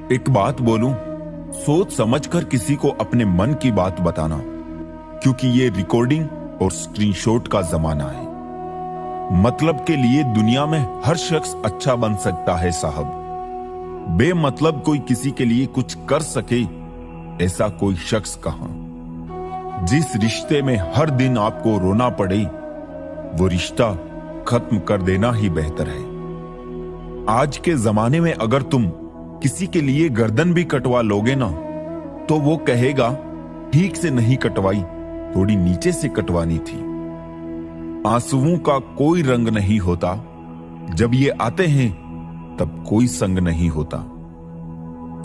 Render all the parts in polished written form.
एक बात बोलूं, सोच समझकर किसी को अपने मन की बात बताना, क्योंकि ये रिकॉर्डिंग और स्क्रीनशॉट का जमाना है। मतलब के लिए दुनिया में हर शख्स अच्छा बन सकता है साहब। बेमतलब कोई किसी के लिए कुछ कर सके, ऐसा कोई शख्स कहां। जिस रिश्ते में हर दिन आपको रोना पड़े, वो रिश्ता खत्म कर देना ही बेहतर है। आज के जमाने में अगर तुम किसी के लिए गर्दन भी कटवा लोगे ना, तो वो कहेगा ठीक से नहीं कटवाई, थोड़ी नीचे से कटवानी थी। आंसुओं का कोई रंग नहीं होता, जब ये आते हैं तब कोई संग नहीं होता।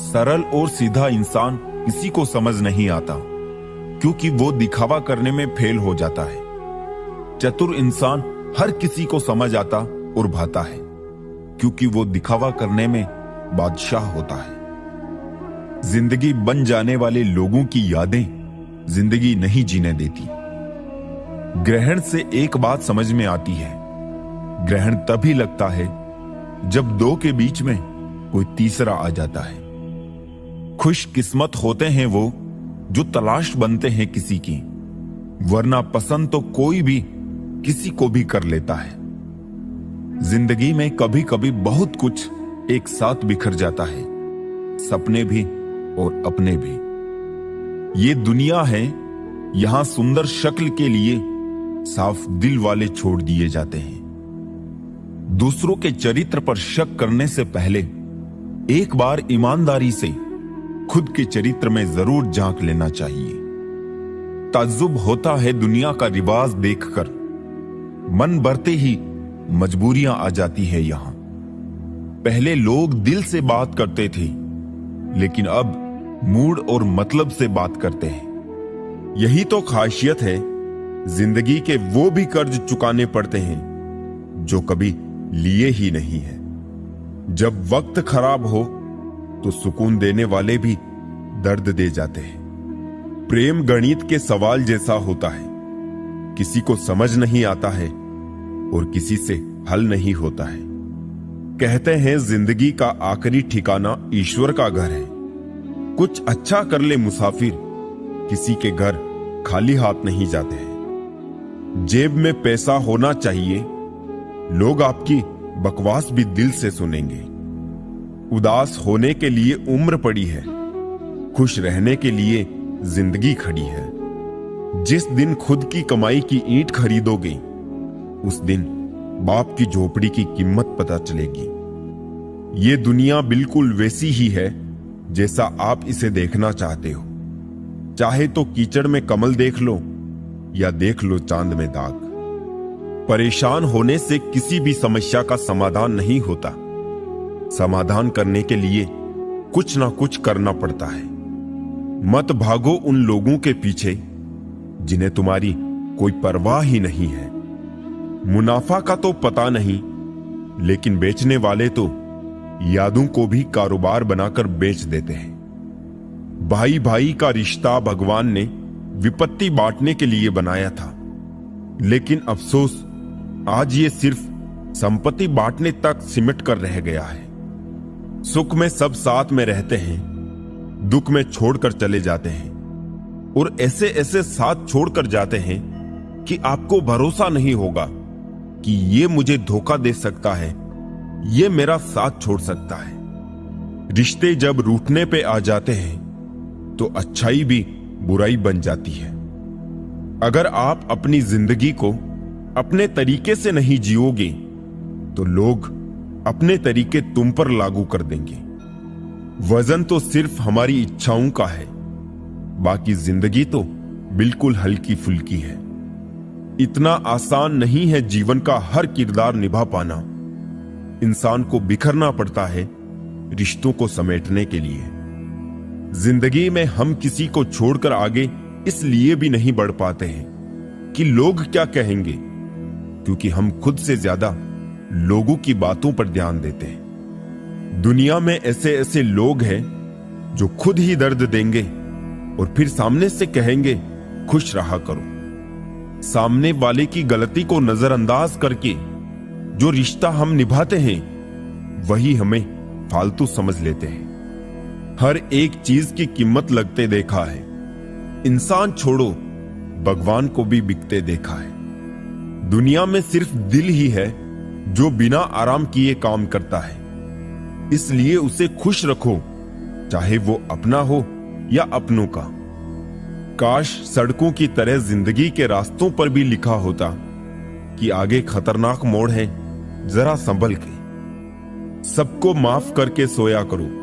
सरल और सीधा इंसान किसी को समझ नहीं आता, क्योंकि वो दिखावा करने में फेल हो जाता है। चतुर इंसान हर किसी को समझ आता और भाता है, क्योंकि वो दिखावा करने में बादशाह होता है। जिंदगी बन जाने वाले लोगों की यादें जिंदगी नहीं जीने देती। ग्रहण से एक बात समझ में आती है, ग्रहण तभी लगता है जब दो के बीच में कोई तीसरा आ जाता है। खुशकिस्मत होते हैं वो जो तलाश बनते हैं किसी की, वरना पसंद तो कोई भी किसी को भी कर लेता है। जिंदगी में कभी कभी बहुत कुछ एक साथ बिखर जाता है, सपने भी और अपने भी। ये दुनिया है, यहां सुंदर शक्ल के लिए साफ दिल वाले छोड़ दिए जाते हैं। दूसरों के चरित्र पर शक करने से पहले एक बार ईमानदारी से खुद के चरित्र में जरूर झांक लेना चाहिए। ताज्जुब होता है दुनिया का रिवाज देखकर, मन भरते ही मजबूरियां आ जाती है यहां। पहले लोग दिल से बात करते थे, लेकिन अब मूड और मतलब से बात करते हैं। यही तो खासियत है, जिंदगी के वो भी कर्ज चुकाने पड़ते हैं जो कभी लिए ही नहीं है। जब वक्त खराब हो तो सुकून देने वाले भी दर्द दे जाते हैं। प्रेम गणित के सवाल जैसा होता है, किसी को समझ नहीं आता है और किसी से हल नहीं होता है। कहते हैं जिंदगी का आखिरी ठिकाना ईश्वर का घर है। कुछ अच्छा कर ले मुसाफिर, किसी के घर खाली हाथ नहीं जाते हैं। जेब में पैसा होना चाहिए, लोग आपकी बकवास भी दिल से सुनेंगे। उदास होने के लिए उम्र पड़ी है, खुश रहने के लिए जिंदगी खड़ी है। जिस दिन खुद की कमाई की ईंट खरीदोगे, उस दिन बाप की झोपड़ी की कीमत पता चलेगी। ये दुनिया बिल्कुल वैसी ही है जैसा आप इसे देखना चाहते हो। चाहे तो कीचड़ में कमल देख लो या देख लो चांद में दाग। परेशान होने से किसी भी समस्या का समाधान नहीं होता। समाधान करने के लिए कुछ ना कुछ करना पड़ता है। मत भागो उन लोगों के पीछे जिन्हें तुम्हारी कोई परवाह ही नहीं है। मुनाफा का तो पता नहीं, लेकिन बेचने वाले तो यादों को भी कारोबार बनाकर बेच देते हैं। भाई भाई का रिश्ता भगवान ने विपत्ति बांटने के लिए बनाया था, लेकिन अफसोस आज ये सिर्फ संपत्ति बांटने तक सिमट कर रह गया है। सुख में सब साथ में रहते हैं, दुख में छोड़कर चले जाते हैं, और ऐसे ऐसे साथ छोड़कर जाते हैं कि आपको भरोसा नहीं होगा कि ये मुझे धोखा दे सकता है, ये मेरा साथ छोड़ सकता है। रिश्ते जब रूठने पे आ जाते हैं तो अच्छाई भी बुराई बन जाती है। अगर आप अपनी जिंदगी को अपने तरीके से नहीं जियोगे तो लोग अपने तरीके तुम पर लागू कर देंगे। वजन तो सिर्फ हमारी इच्छाओं का है, बाकी जिंदगी तो बिल्कुल हल्की फुल्की है। इतना आसान नहीं है जीवन का हर किरदार निभा पाना। इंसान को बिखरना पड़ता है रिश्तों को समेटने के लिए। जिंदगी में हम किसी को छोड़कर आगे इसलिए भी नहीं बढ़ पाते हैं कि लोग क्या कहेंगे, क्योंकि हम खुद से ज्यादा लोगों की बातों पर ध्यान देते हैं। दुनिया में ऐसे ऐसे लोग हैं जो खुद ही दर्द देंगे और फिर सामने से कहेंगे खुश रहा करो। सामने वाले की गलती को नजरअंदाज करके जो रिश्ता हम निभाते हैं वही हमें फालतू समझ लेते हैं। हर एक चीज की कीमत लगते देखा है। इंसान छोड़ो, भगवान को भी बिकते देखा है। दुनिया में सिर्फ दिल ही है जो बिना आराम किए काम करता है, इसलिए उसे खुश रखो, चाहे वो अपना हो या अपनों का। काश सड़कों की तरह जिंदगी के रास्तों पर भी लिखा होता कि आगे खतरनाक मोड़ है, जरा संभल के। सबको माफ करके सोया करो,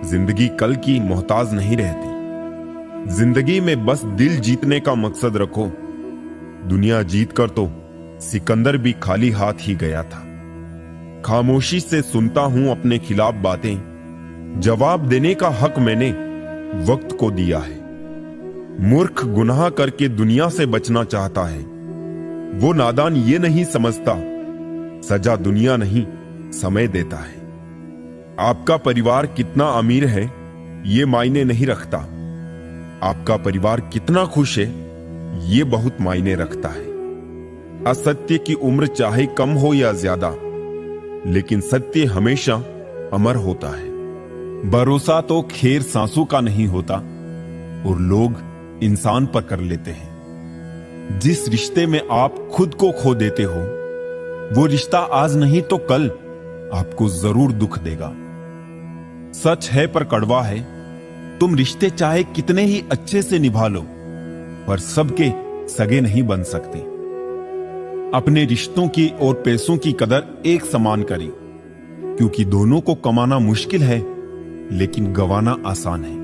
जिंदगी कल की मोहताज नहीं रहती। जिंदगी में बस दिल जीतने का मकसद रखो। दुनिया जीत कर तो सिकंदर भी खाली हाथ ही गया था। खामोशी से सुनता हूं अपने खिलाफ बातें, जवाब देने का हक मैंने वक्त को दिया है। मूर्ख गुनाह करके दुनिया से बचना चाहता है, वो नादान ये नहीं समझता सजा दुनिया नहीं समय देता है। आपका परिवार कितना अमीर है ये मायने नहीं रखता, आपका परिवार कितना खुश है ये बहुत मायने रखता है। असत्य की उम्र चाहे कम हो या ज्यादा, लेकिन सत्य हमेशा अमर होता है। भरोसा तो खैर सांसों का नहीं होता और लोग इंसान पर कर लेते हैं। जिस रिश्ते में आप खुद को खो देते हो, वो रिश्ता आज नहीं तो कल आपको जरूर दुख देगा। सच है पर कड़वा है, तुम रिश्ते चाहे कितने ही अच्छे से निभा लो, पर सबके सगे नहीं बन सकते। अपने रिश्तों की और पैसों की कदर एक समान करें, क्योंकि दोनों को कमाना मुश्किल है लेकिन गंवाना आसान है।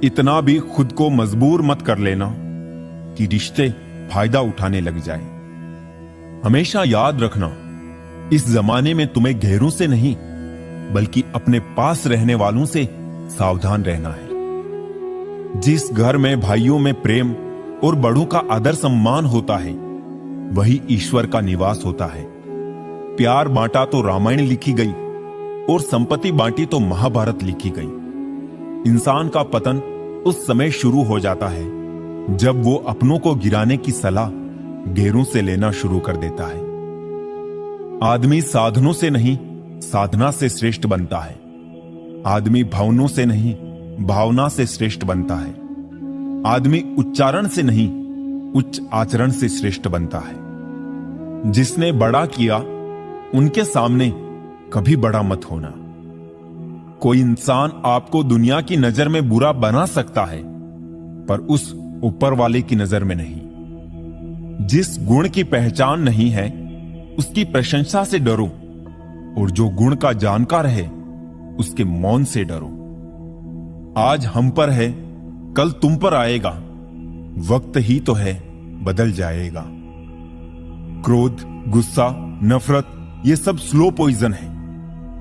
इतना भी खुद को मजबूर मत कर लेना कि रिश्ते फायदा उठाने लग जाए। हमेशा याद रखना, इस जमाने में तुम्हें गैरों से नहीं बल्कि अपने पास रहने वालों से सावधान रहना है। जिस घर में भाइयों में प्रेम और बड़ों का आदर सम्मान होता है, वही ईश्वर का निवास होता है। प्यार बांटा तो रामायण लिखी गई और संपत्ति बांटी तो महाभारत लिखी गई। इंसान का पतन उस समय शुरू हो जाता है जब वो अपनों को गिराने की सलाह गैरों से लेना शुरू कर देता है। आदमी साधनों से नहीं साधना से श्रेष्ठ बनता है। आदमी भावनों से नहीं भावना से श्रेष्ठ बनता है। आदमी उच्चारण से नहीं उच्च आचरण से श्रेष्ठ बनता है। जिसने बड़ा किया उनके सामने कभी बड़ा मत होना। कोई इंसान आपको दुनिया की नजर में बुरा बना सकता है, पर उस ऊपर वाले की नजर में नहीं। जिस गुण की पहचान नहीं है उसकी प्रशंसा से डरो, और जो गुण का जानकार है उसके मौन से डरो। आज हम पर है, कल तुम पर आएगा। वक्त ही तो है, बदल जाएगा। क्रोध, गुस्सा, नफरत ये सब स्लो पॉइजन है।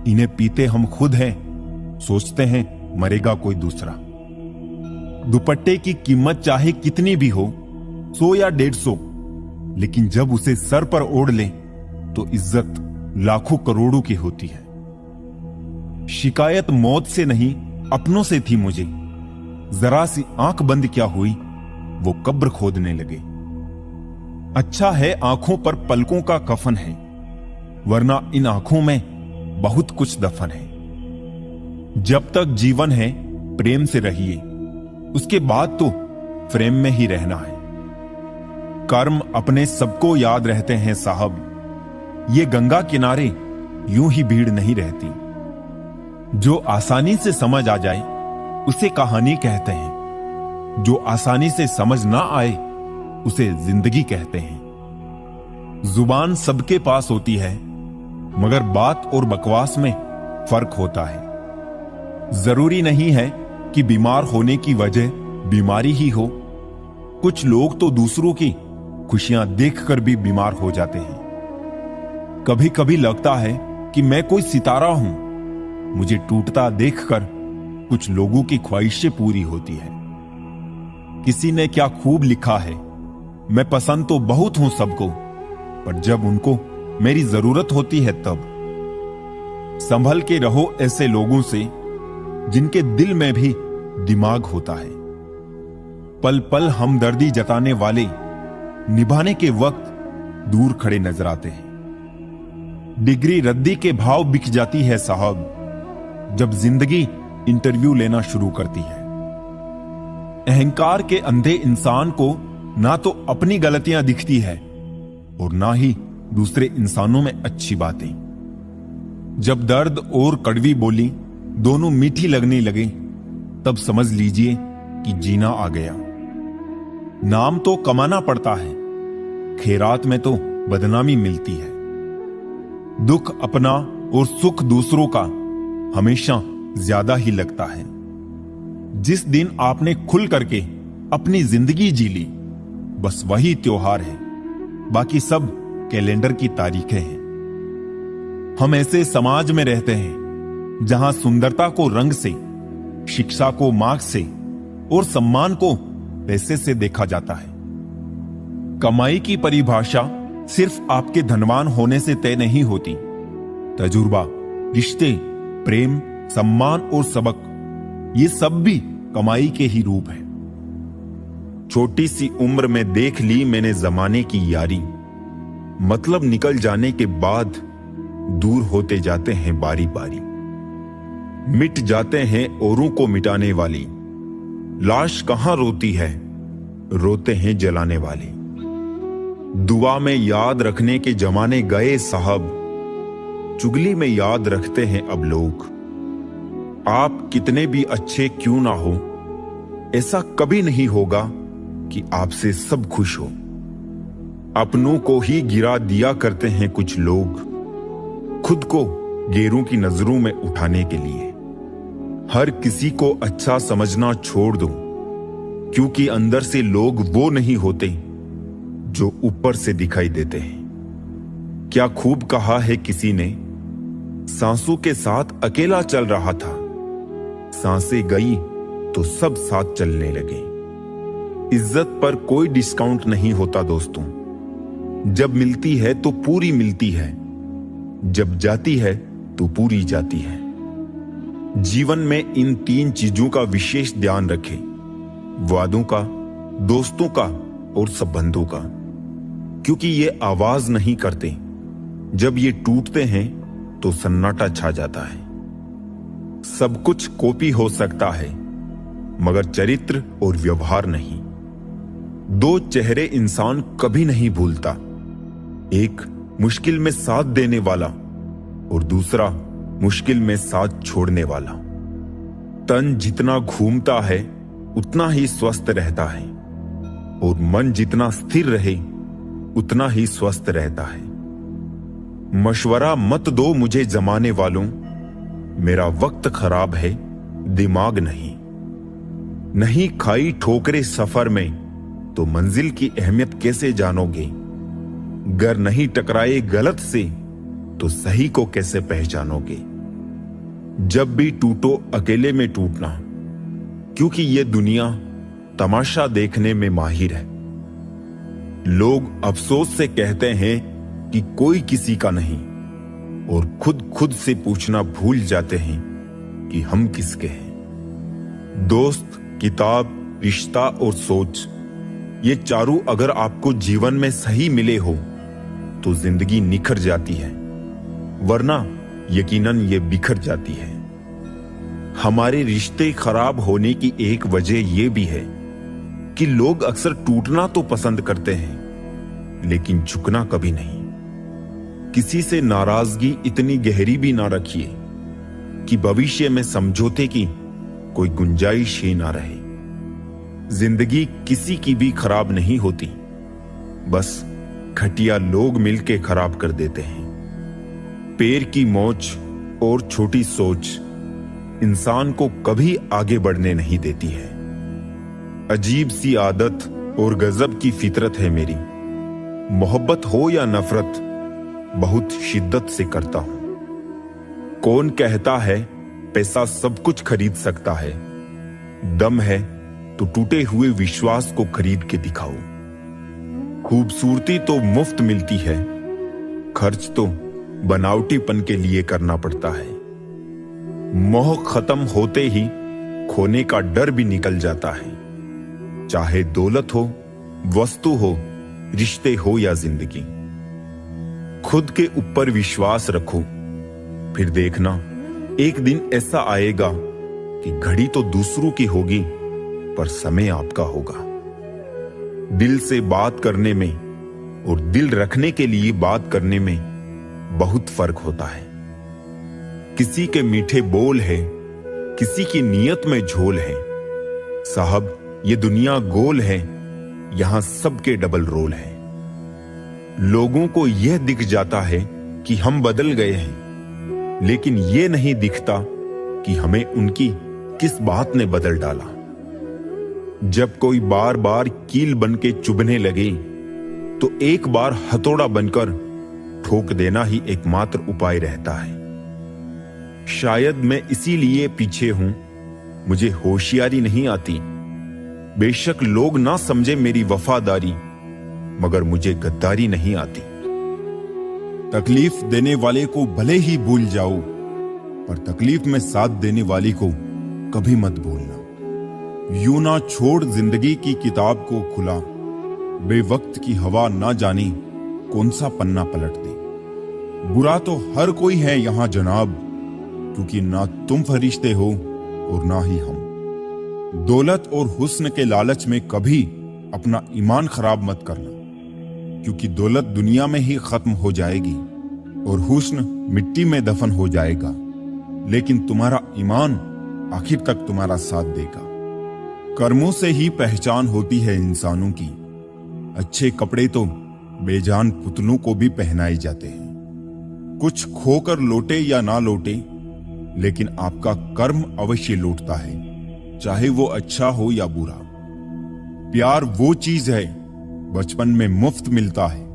इन्हें पीते हम खुद हैं, सोचते हैं मरेगा कोई दूसरा। दुपट्टे की कीमत चाहे कितनी भी हो, 100 या 150, लेकिन जब उसे सर पर ओढ़ ले तो इज्जत लाखों करोड़ों की होती है। शिकायत मौत से नहीं अपनों से थी मुझे, जरा सी आंख बंद क्या हुई वो कब्र खोदने लगे। अच्छा है आंखों पर पलकों का कफन है, वरना इन आंखों में बहुत कुछ दफन है। जब तक जीवन है प्रेम से रहिए, उसके बाद तो फ्रेम में ही रहना है। कर्म अपने सबको याद रहते हैं साहब, ये गंगा किनारे यूं ही भीड़ नहीं रहती। जो आसानी से समझ आ जाए उसे कहानी कहते हैं, जो आसानी से समझ ना आए उसे जिंदगी कहते हैं। जुबान सबके पास होती है, मगर बात और बकवास में फर्क होता है। जरूरी नहीं है कि बीमार होने की वजह बीमारी ही हो। कुछ लोग तो दूसरों की खुशियां देखकर भी बीमार हो जाते हैं। कभी कभी लगता है कि मैं कोई सितारा हूं, मुझे टूटता देखकर कुछ लोगों की ख्वाहिशें पूरी होती है। किसी ने क्या खूब लिखा है, मैं पसंद तो बहुत हूं सबको, पर जब उनको मेरी जरूरत होती है तब। संभल के रहो ऐसे लोगों से जिनके दिल में भी दिमाग होता है। पल पल हमदर्दी जताने वाले निभाने के वक्त दूर खड़े नजर आते हैं। डिग्री रद्दी के भाव बिक जाती है साहब, जब जिंदगी इंटरव्यू लेना शुरू करती है। अहंकार के अंधे इंसान को ना तो अपनी गलतियां दिखती है और ना ही दूसरे इंसानों में अच्छी बातें। जब दर्द और कड़वी बोली दोनों मीठी लगने लगे, तब समझ लीजिए कि जीना आ गया। नाम तो कमाना पड़ता है, खैरात में तो बदनामी मिलती है। दुख अपना और सुख दूसरों का हमेशा ज्यादा ही लगता है। जिस दिन आपने खुल करके अपनी जिंदगी जी ली, बस वही त्योहार है, बाकी सब कैलेंडर की तारीखें हैं। हम ऐसे समाज में रहते हैं जहां सुंदरता को रंग से, शिक्षा को मार्क्स से और सम्मान को पैसे से देखा जाता है। कमाई की परिभाषा सिर्फ आपके धनवान होने से तय नहीं होती। तजुर्बा, रिश्ते, प्रेम, सम्मान और सबक, ये सब भी कमाई के ही रूप हैं। छोटी सी उम्र में देख ली मैंने जमाने की यारी, मतलब निकल जाने के बाद दूर होते जाते हैं बारी बारी। मिट जाते हैं औरों को मिटाने वाली, लाश कहां रोती है, रोते हैं जलाने वाले। दुआ में याद रखने के जमाने गए साहब, चुगली में याद रखते हैं अब लोग। आप कितने भी अच्छे क्यों ना हो, ऐसा कभी नहीं होगा कि आपसे सब खुश हो। अपनों को ही गिरा दिया करते हैं कुछ लोग, खुद को गैरों की नजरों में उठाने के लिए। हर किसी को अच्छा समझना छोड़ दो, क्योंकि अंदर से लोग वो नहीं होते जो ऊपर से दिखाई देते हैं। क्या खूब कहा है किसी ने, सांसों के साथ अकेला चल रहा था, सांसें गई तो सब साथ चलने लगे। इज्जत पर कोई डिस्काउंट नहीं होता दोस्तों। जब मिलती है तो पूरी मिलती है, जब जाती है तो पूरी जाती है। जीवन में इन 3 चीजों का विशेष ध्यान रखें, वादों का, दोस्तों का और संबंधों का, क्योंकि ये आवाज नहीं करते। जब ये टूटते हैं तो सन्नाटा छा जाता है। सब कुछ कॉपी हो सकता है, मगर चरित्र और व्यवहार नहीं। 2 चेहरे इंसान कभी नहीं भूलता, एक मुश्किल में साथ देने वाला और दूसरा मुश्किल में साथ छोड़ने वाला। तन जितना घूमता है उतना ही स्वस्थ रहता है, और मन जितना स्थिर रहे उतना ही स्वस्थ रहता है। मशवरा मत दो मुझे जमाने वालों, मेरा वक्त खराब है, दिमाग नहीं खाई ठोकरे सफर में तो मंजिल की अहमियत कैसे जानोगे। गर नहीं टकराए गलत से तो सही को कैसे पहचानोगे। जब भी टूटो अकेले में टूटना, क्योंकि ये दुनिया तमाशा देखने में माहिर है। लोग अफसोस से कहते हैं कि कोई किसी का नहीं, और खुद से पूछना भूल जाते हैं कि हम किसके हैं। दोस्त, किताब, रिश्ता और सोच, ये चारों अगर आपको जीवन में सही मिले हो तो जिंदगी निखर जाती है, वरना यकीनन ये बिखर जाती है। हमारे रिश्ते खराब होने की एक वजह यह भी है कि लोग अक्सर टूटना तो पसंद करते हैं, लेकिन झुकना कभी नहीं। किसी से नाराजगी इतनी गहरी भी ना रखिए कि भविष्य में समझौते की कोई गुंजाइश ही ना रहे। जिंदगी किसी की भी खराब नहीं होती, बस घटिया लोग मिलके खराब कर देते हैं। पैर की मोच और छोटी सोच इंसान को कभी आगे बढ़ने नहीं देती है। अजीब सी आदत और गजब की फितरत है मेरी, मोहब्बत हो या नफरत बहुत शिद्दत से करता हूं। कौन कहता है पैसा सब कुछ खरीद सकता है? दम है तो टूटे हुए विश्वास को खरीद के दिखाओ। खूबसूरती तो मुफ्त मिलती है, खर्च तो बनावटीपन के लिए करना पड़ता है। मोह खत्म होते ही खोने का डर भी निकल जाता है। चाहे दौलत हो, वस्तु हो, रिश्ते हो या जिंदगी, खुद के ऊपर विश्वास रखो। फिर देखना एक दिन ऐसा आएगा कि घड़ी तो दूसरों की होगी पर समय आपका होगा। दिल से बात करने में और दिल रखने के लिए बात करने में बहुत फर्क होता है। किसी के मीठे बोल है, किसी की नीयत में झोल है। साहब ये दुनिया गोल है, यहां सबके डबल रोल है। लोगों को यह दिख जाता है कि हम बदल गए हैं, लेकिन यह नहीं दिखता कि हमें उनकी किस बात ने बदल डाला। जब कोई बार बार कील बन के चुभने लगे तो एक बार हथौड़ा बनकर ठोक देना ही एकमात्र उपाय रहता है। शायद मैं इसीलिए पीछे हूं, मुझे होशियारी नहीं आती। बेशक लोग ना समझे मेरी वफादारी, मगर मुझे गद्दारी नहीं आती। तकलीफ देने वाले को भले ही भूल जाओ, पर तकलीफ में साथ देने वाली को कभी मत भूलना। यूं ना छोड़ जिंदगी की किताब को खुला, बेवक्त की हवा ना जाने कौन सा पन्ना पलट दे। बुरा तो हर कोई है यहां जनाब, क्योंकि ना तुम फरिश्ते हो और ना ही हम। दौलत और हुस्न के लालच में कभी अपना ईमान खराब मत करना, क्योंकि दौलत दुनिया में ही खत्म हो जाएगी और हुस्न मिट्टी में दफन हो जाएगा, लेकिन तुम्हारा ईमान आखिर तक तुम्हारा साथ देगा। कर्मों से ही पहचान होती है इंसानों की। अच्छे कपड़े तो बेजान पुतलों को भी पहनाए जाते हैं। कुछ खोकर लौटे या ना लौटे, लेकिन आपका कर्म अवश्य लौटता है, चाहे वो अच्छा हो या बुरा। प्यार वो चीज है बचपन में मुफ्त मिलता है,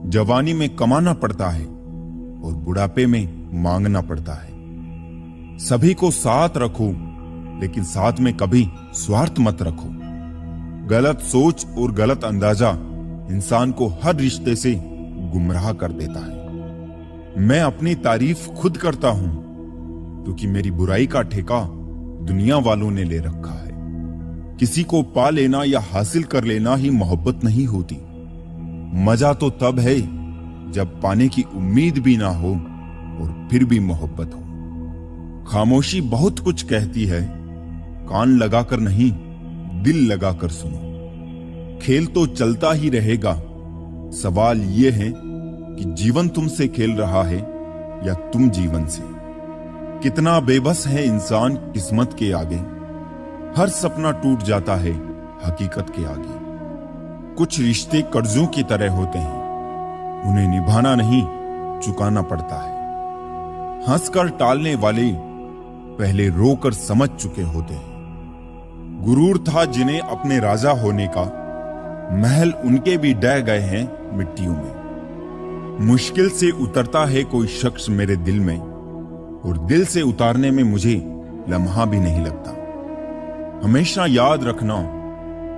जवानी में कमाना पड़ता है और बुढ़ापे में मांगना पड़ता है। सभी को साथ रखो, लेकिन साथ में कभी स्वार्थ मत रखो। गलत सोच और गलत अंदाजा इंसान को हर रिश्ते से गुमराह कर देता है। मैं अपनी तारीफ खुद करता हूं, क्योंकि मेरी बुराई का ठेका दुनिया वालों ने ले रखा है। किसी को पा लेना या हासिल कर लेना ही मोहब्बत नहीं होती। मजा तो तब है जब पाने की उम्मीद भी ना हो और फिर भी मोहब्बत हो। खामोशी बहुत कुछ कहती है, कान लगाकर नहीं दिल लगाकर सुनो। खेल तो चलता ही रहेगा, सवाल यह है कि जीवन तुमसे खेल रहा है या तुम जीवन से। कितना बेबस है इंसान किस्मत के आगे, हर सपना टूट जाता है हकीकत के आगे। कुछ रिश्ते कर्जों की तरह होते हैं, उन्हें निभाना नहीं चुकाना पड़ता है। हंसकर टालने वाले पहले रोकर समझ चुके होते हैं। गुरूर था जिन्हें अपने राजा होने का, महल उनके भी ढह गए हैं मिट्टियों में। मुश्किल से उतरता है कोई शख्स मेरे दिल में, और दिल से उतारने में मुझे लम्हा भी नहीं लगता। हमेशा याद रखना,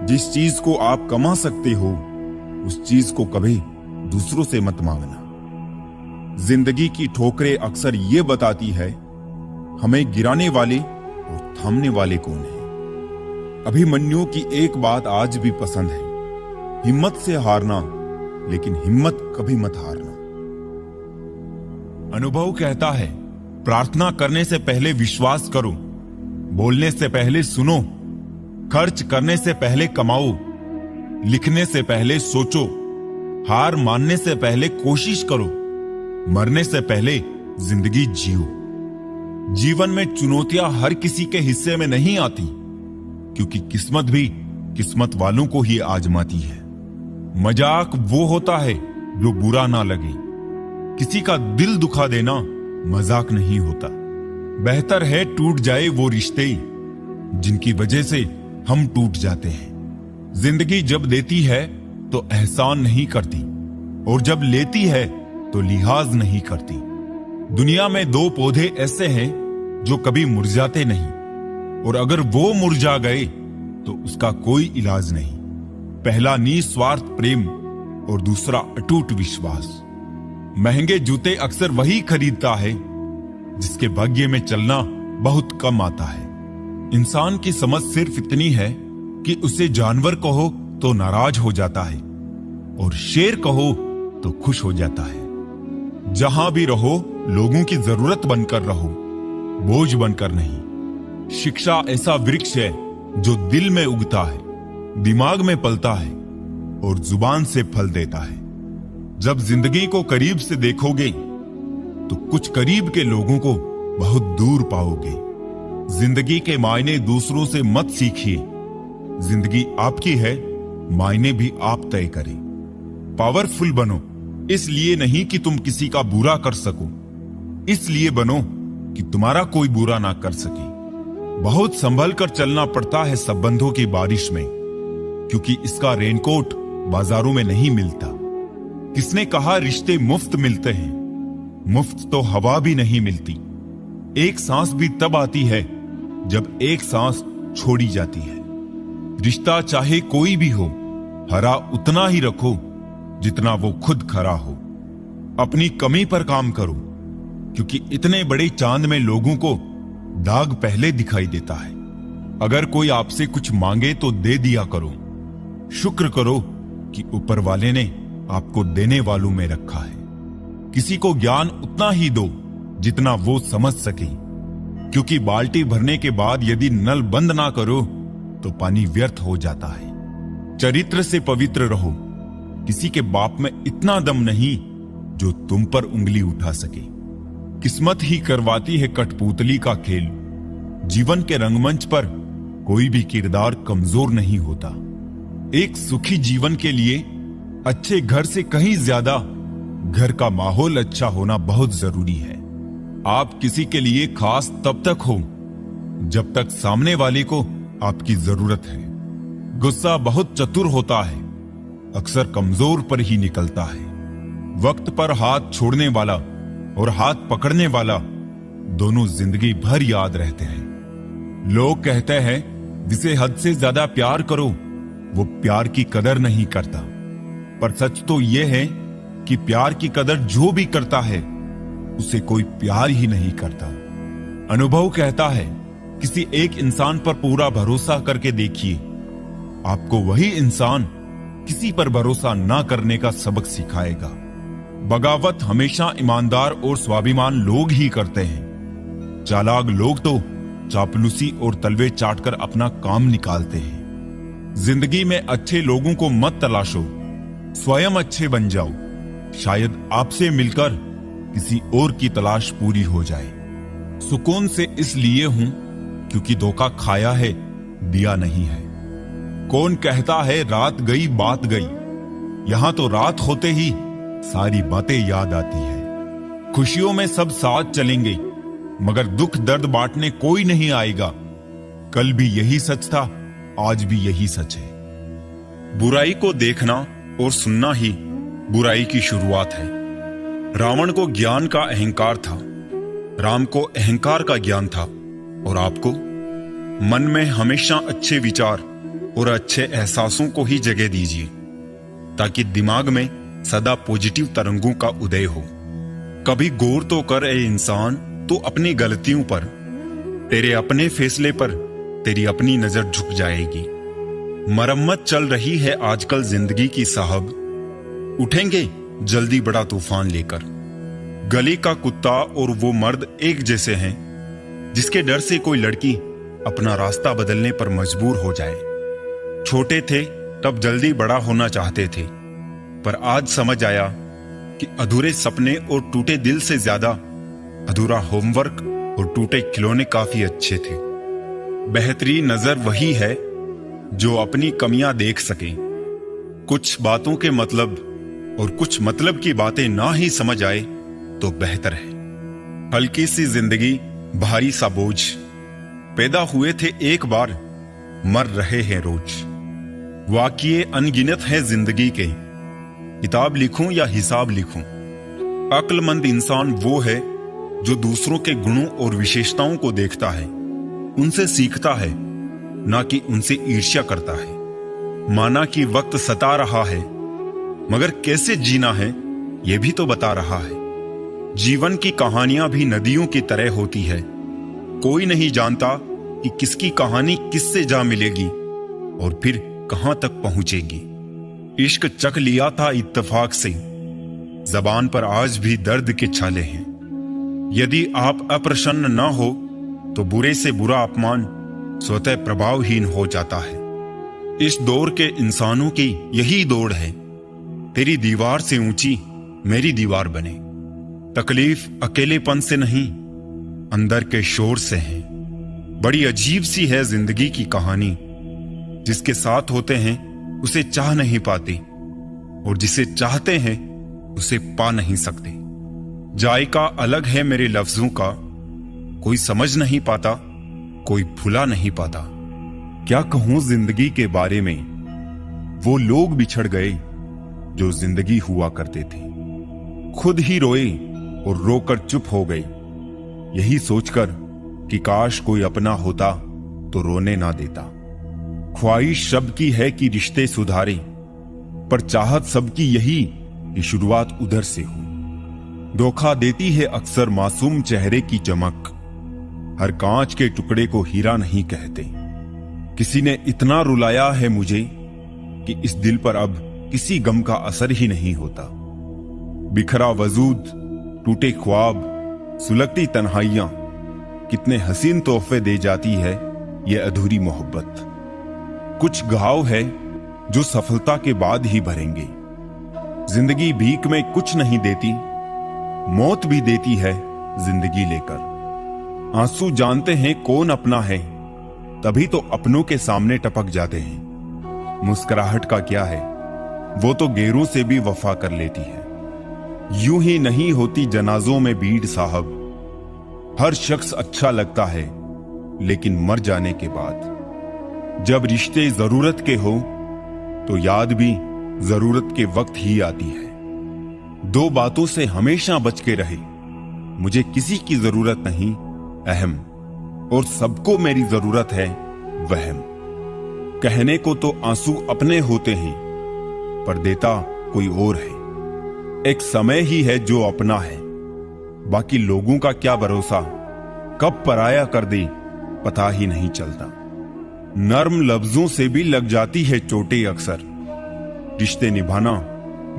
जिस चीज को आप कमा सकते हो उस चीज को कभी दूसरों से मत मांगना। जिंदगी की ठोकरें अक्सर ये बताती है हमें गिराने वाले और थामने वाले कौन है। अभिमन्यु की एक बात आज भी पसंद है, हिम्मत से हारना, लेकिन हिम्मत कभी मत हारना। अनुभव कहता है, प्रार्थना करने से पहले विश्वास करो, बोलने से पहले सुनो, खर्च करने से पहले कमाओ, लिखने से पहले सोचो, हार मानने से पहले कोशिश करो, मरने से पहले जिंदगी जियो। जीवन में चुनौतियां हर किसी के हिस्से में नहीं आती, क्योंकि किस्मत भी किस्मत वालों को ही आजमाती है। मजाक वो होता है जो बुरा ना लगे, किसी का दिल दुखा देना मजाक नहीं होता। बेहतर है टूट जाए वो रिश्ते जिनकी वजह से हम टूट जाते हैं। जिंदगी जब देती है तो एहसान नहीं करती, और जब लेती है तो लिहाज नहीं करती। दुनिया में दो पौधे ऐसे हैं जो कभी मुरझाते नहीं, और अगर वो मुरझा गए तो उसका कोई इलाज नहीं। पहला निस्वार्थ प्रेम और दूसरा अटूट विश्वास। महंगे जूते अक्सर वही खरीदता है जिसके भाग्य में चलना बहुत कम आता है। इंसान की समझ सिर्फ इतनी है कि उसे जानवर कहो तो नाराज हो जाता है, और शेर कहो तो खुश हो जाता है। जहां भी रहो लोगों की जरूरत बनकर रहो, बोझ बनकर नहीं। शिक्षा ऐसा वृक्ष है जो दिल में उगता है, दिमाग में पलता है और जुबान से फल देता है। जब जिंदगी को करीब से देखोगे तो कुछ करीब के लोगों को बहुत दूर पाओगे। जिंदगी के मायने दूसरों से मत सीखिए। जिंदगी आपकी है, मायने भी आप तय करें। पावरफुल बनो, इसलिए नहीं कि तुम किसी का बुरा कर सको, इसलिए बनो कि तुम्हारा कोई बुरा ना कर सके। बहुत संभल कर चलना पड़ता है संबंधों की बारिश में, क्योंकि इसका रेनकोट बाजारों में नहीं मिलता। किसने कहा रिश्ते मुफ्त मिलते हैं? मुफ्त तो हवा भी नहीं मिलती। एक सांस भी तब आती है जब एक सांस छोड़ी जाती है। रिश्ता चाहे कोई भी हो, हरा उतना ही रखो जितना वो खुद खरा हो। अपनी कमी पर काम करो, क्योंकि इतने बड़े चांद में लोगों को दाग पहले दिखाई देता है। अगर कोई आपसे कुछ मांगे तो दे दिया करो। शुक्र करो कि ऊपर वाले ने आपको देने वालों में रखा है। किसी को ज्ञान उतना ही दो जितना वो समझ सके, क्योंकि बाल्टी भरने के बाद यदि नल बंद ना करो तो पानी व्यर्थ हो जाता है। चरित्र से पवित्र रहो। किसी के बाप में इतना दम नहीं जो तुम पर उंगली उठा सके। किस्मत ही करवाती है कठपुतली का खेल। जीवन के रंगमंच पर कोई भी किरदार कमजोर नहीं होता। एक सुखी जीवन के लिए अच्छे घर से कहीं ज्यादा घर का माहौल अच्छा होना बहुत जरूरी है। आप किसी के लिए खास तब तक हो जब तक सामने वाले को आपकी जरूरत है। गुस्सा बहुत चतुर होता है, अक्सर कमजोर पर ही निकलता है। वक्त पर हाथ छोड़ने वाला और हाथ पकड़ने वाला दोनों जिंदगी भर याद रहते हैं। लोग कहते हैं जिसे हद से ज्यादा प्यार करो वो प्यार की कदर नहीं करता, पर सच तो यह है कि प्यार की कदर जो भी करता है उसे कोई प्यार ही नहीं करता। अनुभव कहता है किसी एक इंसान पर पूरा भरोसा करके देखिए, आपको वही इंसान किसी पर भरोसा ना करने का सबक सिखाएगा। बगावत हमेशा ईमानदार और स्वाभिमान लोग ही करते हैं। चालाक लोग तो चापलूसी और तलवे चाटकर अपना काम निकालते हैं। जिंदगी में अच्छे लोगों को मत तलाशो, स्वयं अच्छे बन जाओ। शायद आपसे मिलकर किसी और की तलाश पूरी हो जाए। सुकून से इसलिए हूं क्योंकि धोखा खाया है, दिया नहीं है। कौन कहता है रात गई बात गई? यहां तो रात होते ही सारी बातें याद आती है। खुशियों में सब साथ चलेंगे, मगर दुख दर्द बांटने कोई नहीं आएगा। कल भी यही सच था, आज भी यही सच है। बुराई को देखना और सुनना ही बुराई की शुरुआत है। रावण को ज्ञान का अहंकार था, राम को अहंकार का ज्ञान था, और आपको मन में हमेशा अच्छे विचार और अच्छे एहसासों को ही जगह दीजिए, ताकि दिमाग में सदा पॉजिटिव तरंगों का उदय हो। कभी गौर तो कर ए इंसान, तो अपनी गलतियों पर, तेरे अपने फैसले पर तेरी अपनी नजर झुक जाएगी। मरम्मत चल रही है आजकल जिंदगी की साहब, उठेंगे जल्दी बड़ा तूफान लेकर। गली का कुत्ता और वो मर्द एक जैसे हैं, जिसके डर से कोई लड़की अपना रास्ता बदलने पर मजबूर हो जाए। छोटे थे तब जल्दी बड़ा होना चाहते थे, पर आज समझ आया कि अधूरे सपने और टूटे दिल से ज्यादा अधूरा होमवर्क और टूटे खिलौने काफी अच्छे थे। बेहतरीन नजर वही है जो अपनी कमियां देख सके। कुछ बातों के मतलब और कुछ मतलब की बातें ना ही समझ आए तो बेहतर है। हल्की सी जिंदगी, भारी सा बोझ। पैदा हुए थे एक बार, मर रहे हैं रोज। वाक़िए अनगिनत है जिंदगी के, किताब लिखूं या हिसाब लिखूं। अक्लमंद इंसान वो है जो दूसरों के गुणों और विशेषताओं को देखता है, उनसे सीखता है, ना कि उनसे ईर्ष्या करता है। माना कि वक्त सता रहा है, मगर कैसे जीना है यह भी तो बता रहा है। जीवन की कहानियां भी नदियों की तरह होती है। कोई नहीं जानता कि किसकी कहानी किससे जा मिलेगी और फिर कहां तक पहुंचेगी। इश्क चख लिया था इत्तेफाक से, जबान पर आज भी दर्द के छाले हैं। यदि आप अप्रसन्न ना हो तो बुरे से बुरा अपमान स्वतः प्रभावहीन हो जाता है। इस दौर के इंसानों की यही दौड़ है, तेरी दीवार से ऊंची मेरी दीवार बने। तकलीफ अकेलेपन से नहीं, अंदर के शोर से है। बड़ी अजीब सी है जिंदगी की कहानी, जिसके साथ होते हैं उसे चाह नहीं पाते, और जिसे चाहते हैं उसे पा नहीं सकते। जायका अलग है मेरे लफ्जों का, कोई समझ नहीं पाता, कोई भुला नहीं पाता। क्या कहूं जिंदगी के बारे में, वो लोग बिछड़ गए जो जिंदगी हुआ करते थे। खुद ही रोए और रोकर चुप हो गए, यही सोचकर कि काश कोई अपना होता तो रोने ना देता। ख्वाहिश सबकी है कि रिश्ते सुधारे, पर चाहत सबकी यही कि शुरुआत उधर से हो। धोखा देती है अक्सर मासूम चेहरे की चमक, हर कांच के टुकड़े को हीरा नहीं कहते। किसी ने इतना रुलाया है मुझे कि इस दिल पर अब किसी गम का असर ही नहीं होता। बिखरा वजूद, टूटे ख्वाब, सुलगती तन्हाइयां, कितने हसीन तोहफे दे जाती है ये अधूरी मोहब्बत। कुछ घाव है जो सफलता के बाद ही भरेंगे। जिंदगी भीख में कुछ नहीं देती, मौत भी देती है जिंदगी लेकर। आंसू जानते हैं कौन अपना है, तभी तो अपनों के सामने टपक जाते हैं। मुस्कुराहट का क्या है, वो तो गैरों से भी वफा कर लेती है। यूं ही नहीं होती जनाजों में भीड़ साहब, हर शख्स अच्छा लगता है लेकिन मर जाने के बाद। जब रिश्ते जरूरत के हो तो याद भी जरूरत के वक्त ही आती है। दो बातों से हमेशा बच के रहे, मुझे किसी की जरूरत नहीं अहम, और सबको मेरी जरूरत है वहम। कहने को तो आंसू अपने होते हैं, पर देता कोई और है। एक समय ही है जो अपना है, बाकी लोगों का क्या भरोसा, कब पराया कर दे पता ही नहीं चलता। नर्म लफ्जों से भी लग जाती है चोटें अक्सर। रिश्ते निभाना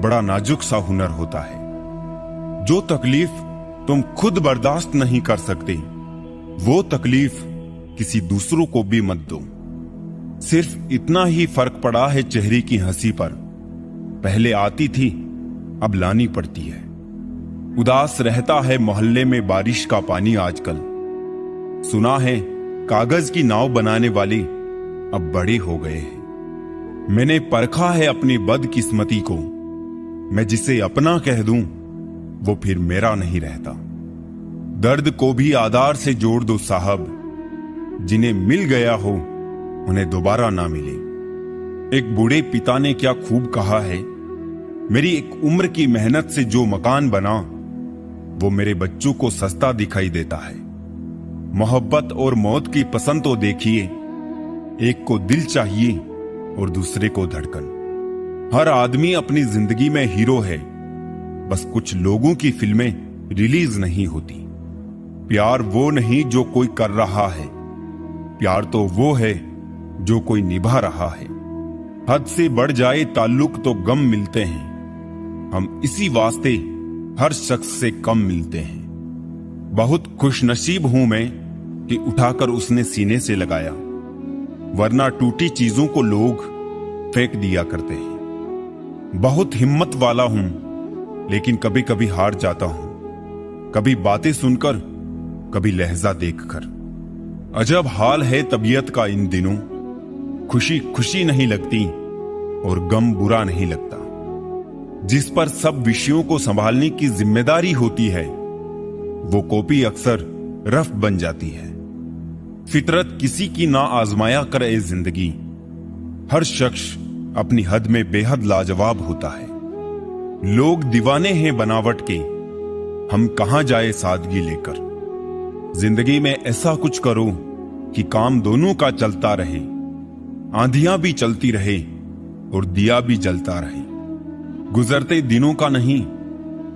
बड़ा नाजुक सा हुनर होता है। जो तकलीफ तुम खुद बर्दाश्त नहीं कर सकते, वो तकलीफ किसी दूसरों को भी मत दो। सिर्फ इतना ही फर्क पड़ा है चेहरे की हंसी पर, पहले आती थी अब लानी पड़ती है। उदास रहता है मोहल्ले में बारिश का पानी आजकल। सुना है कागज की नाव बनाने वाले अब बड़े हो गए हैं। मैंने परखा है अपनी बदकिस्मती को, मैं जिसे अपना कह दूं वो फिर मेरा नहीं रहता। दर्द को भी आधार से जोड़ दो साहब, जिन्हें मिल गया हो उन्हें दोबारा ना मिले। एक बूढ़े पिता ने क्या खूब कहा है, मेरी एक उम्र की मेहनत से जो मकान बना वो मेरे बच्चों को सस्ता दिखाई देता है। मोहब्बत और मौत की पसंद तो देखिए, एक को दिल चाहिए और दूसरे को धड़कन। हर आदमी अपनी जिंदगी में हीरो है, बस कुछ लोगों की फिल्में रिलीज नहीं होती। प्यार वो नहीं जो कोई कर रहा है, प्यार तो वो है जो कोई निभा रहा है। हद से बढ़ जाए ताल्लुक तो गम मिलते हैं, हम इसी वास्ते हर शख्स से कम मिलते हैं। बहुत खुशनसीब हूं मैं कि उठाकर उसने सीने से लगाया, वरना टूटी चीजों को लोग फेंक दिया करते हैं। बहुत हिम्मत वाला हूं, लेकिन कभी कभी हार जाता हूं, कभी बातें सुनकर, कभी लहजा देखकर। अजब हाल है तबीयत का इन दिनों, खुशी खुशी नहीं लगती और गम बुरा नहीं लगता। जिस पर सब विषयों को संभालने की जिम्मेदारी होती है, वो कॉपी अक्सर रफ बन जाती है। फितरत किसी की ना आजमाया करे जिंदगी, हर शख्स अपनी हद में बेहद लाजवाब होता है। लोग दीवाने हैं बनावट के, हम कहां जाए सादगी लेकर। जिंदगी में ऐसा कुछ करो कि काम दोनों का चलता रहे, आंधियां भी चलती रहे और दिया भी जलता रहे। गुजरते दिनों का नहीं,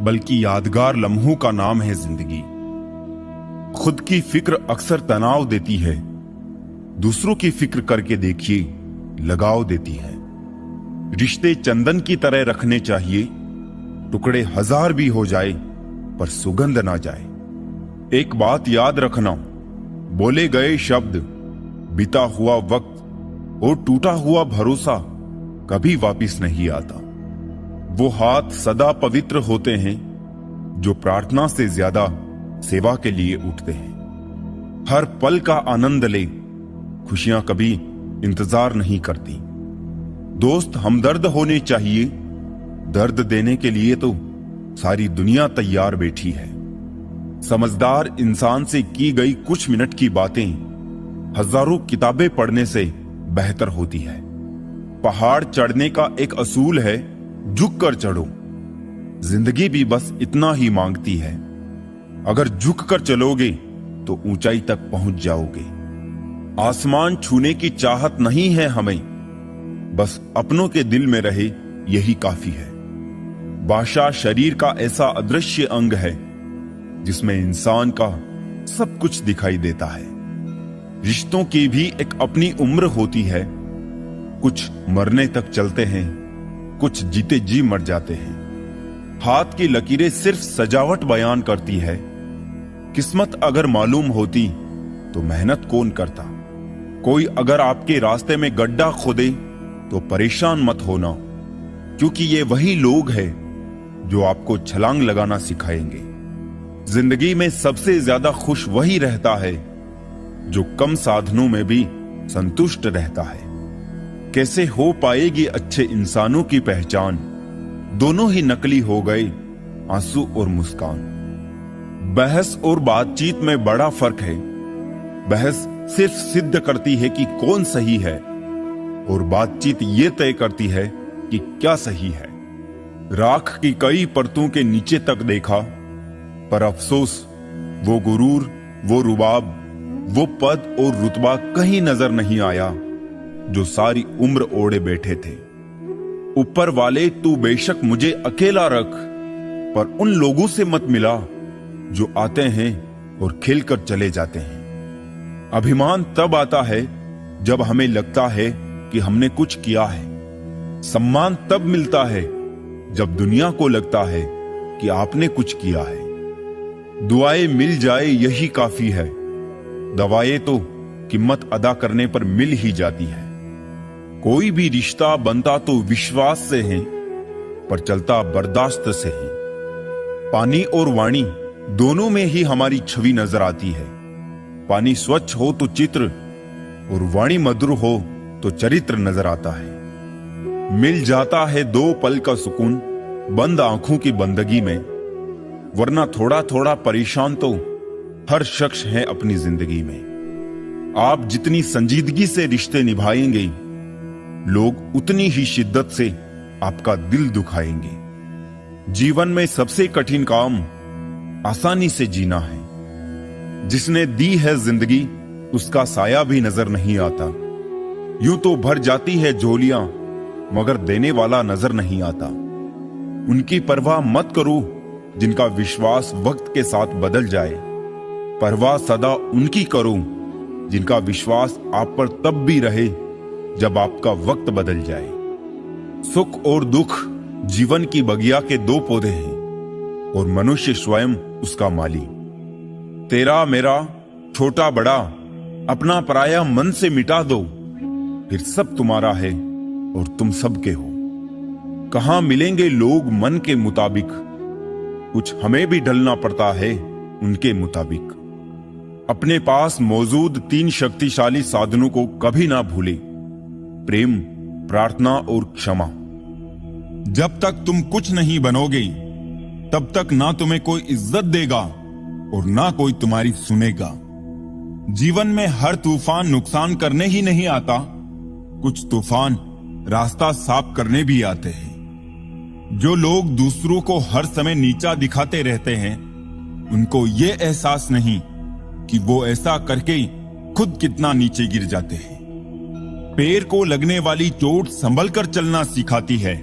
बल्कि यादगार लम्हों का नाम है जिंदगी। खुद की फिक्र अक्सर तनाव देती है, दूसरों की फिक्र करके देखिए लगाव देती है। रिश्ते चंदन की तरह रखने चाहिए, टुकड़े हजार भी हो जाए पर सुगंध ना जाए। एक बात याद रखना, बोले गए शब्द, बीता हुआ वक्त और टूटा हुआ भरोसा कभी वापिस नहीं आता। वो हाथ सदा पवित्र होते हैं जो प्रार्थना से ज्यादा सेवा के लिए उठते हैं। हर पल का आनंद ले, खुशियां कभी इंतजार नहीं करती। दोस्त हमदर्द होने चाहिए, दर्द देने के लिए तो सारी दुनिया तैयार बैठी है। समझदार इंसान से की गई कुछ मिनट की बातें हजारों किताबें पढ़ने से बेहतर होती है। पहाड़ चढ़ने का एक असूल है, झुक कर चढ़ो। जिंदगी भी बस इतना ही मांगती है। अगर झुक कर चलोगे तो ऊंचाई तक पहुंच जाओगे। आसमान छूने की चाहत नहीं है हमें, बस अपनों के दिल में रहे यही काफी है। भाषा शरीर का ऐसा अदृश्य अंग है जिसमें इंसान का सब कुछ दिखाई देता है। रिश्तों की भी एक अपनी उम्र होती है। कुछ मरने तक चलते हैं, कुछ जीते जी मर जाते हैं। हाथ की लकीरें सिर्फ सजावट बयान करती है। किस्मत अगर मालूम होती तो मेहनत कौन करता। कोई अगर आपके रास्ते में गड्ढा खोदे तो परेशान मत होना, क्योंकि ये वही लोग हैं जो आपको छलांग लगाना सिखाएंगे। जिंदगी में सबसे ज्यादा खुश वही रहता है जो कम साधनों में भी संतुष्ट रहता है। कैसे हो पाएगी अच्छे इंसानों की पहचान, दोनों ही नकली हो गए आंसू और मुस्कान। बहस और बातचीत में बड़ा फर्क है। बहस सिर्फ सिद्ध करती है कि कौन सही है, और बातचीत ये तय करती है कि क्या सही है। राख की कई परतों के नीचे तक देखा, पर अफसोस वो गुरूर, वो रुबाब, वो पद और रुतबा कहीं नजर नहीं आया जो सारी उम्र ओढ़े बैठे थे। ऊपर वाले तू बेशक मुझे अकेला रख, पर उन लोगों से मत मिला जो आते हैं और खिलकर चले जाते हैं। अभिमान तब आता है जब हमें लगता है कि हमने कुछ किया है। सम्मान तब मिलता है जब दुनिया को लगता है कि आपने कुछ किया है। दुआएं मिल जाए यही काफी है, दवाएं तो कीमत अदा करने पर मिल ही जाती है। कोई भी रिश्ता बनता तो विश्वास से है, पर चलता बर्दाश्त से है। पानी और वाणी दोनों में ही हमारी छवि नजर आती है। पानी स्वच्छ हो तो चित्र, और वाणी मधुर हो तो चरित्र नजर आता है। मिल जाता है 2 पल का सुकून बंद आंखों की बंदगी में, वरना थोड़ा थोड़ा परेशान तो हर शख्स है अपनी जिंदगी में। आप जितनी संजीदगी से रिश्ते निभाएंगे, लोग उतनी ही शिद्दत से आपका दिल दुखाएंगे। जीवन में सबसे कठिन काम आसानी से जीना है। जिसने दी है जिंदगी उसका साया भी नजर नहीं आता। यूं तो भर जाती है झोलियां, मगर देने वाला नजर नहीं आता। उनकी परवाह मत करो जिनका विश्वास वक्त के साथ बदल जाए। परवाह सदा उनकी करो जिनका विश्वास आप पर तब भी रहे जब आपका वक्त बदल जाए। सुख और दुख जीवन की बगिया के 2 पौधे हैं, और मनुष्य स्वयं उसका माली। तेरा मेरा छोटा बड़ा अपना पराया मन से मिटा दो, फिर सब तुम्हारा है और तुम सबके हो। कहां मिलेंगे लोग मन के मुताबिक, कुछ हमें भी ढलना पड़ता है उनके मुताबिक। अपने पास मौजूद 3 शक्तिशाली साधनों को कभी ना भूले, प्रेम, प्रार्थना और क्षमा। जब तक तुम कुछ नहीं बनोगे तब तक ना तुम्हें कोई इज्जत देगा और ना कोई तुम्हारी सुनेगा। जीवन में हर तूफान नुकसान करने ही नहीं आता, कुछ तूफान रास्ता साफ करने भी आते हैं। जो लोग दूसरों को हर समय नीचा दिखाते रहते हैं, उनको ये एहसास नहीं कि वो ऐसा करके खुद कितना नीचे गिर जाते हैं। पैर को लगने वाली चोट संभल कर चलना सिखाती है,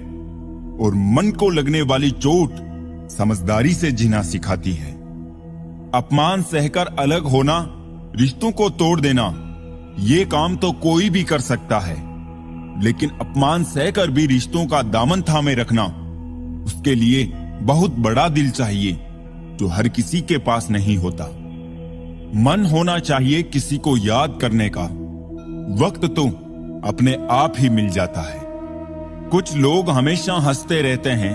और मन को लगने वाली चोट समझदारी से जीना सिखाती है। अपमान सहकर अलग होना, रिश्तों को तोड़ देना, ये काम तो कोई भी कर सकता है, लेकिन अपमान सहकर भी रिश्तों का दामन थामे रखना, उसके लिए बहुत बड़ा दिल चाहिए जो हर किसी के पास नहीं होता। मन होना चाहिए किसी को याद करने का, वक्त तो अपने आप ही मिल जाता है। कुछ लोग हमेशा हंसते रहते हैं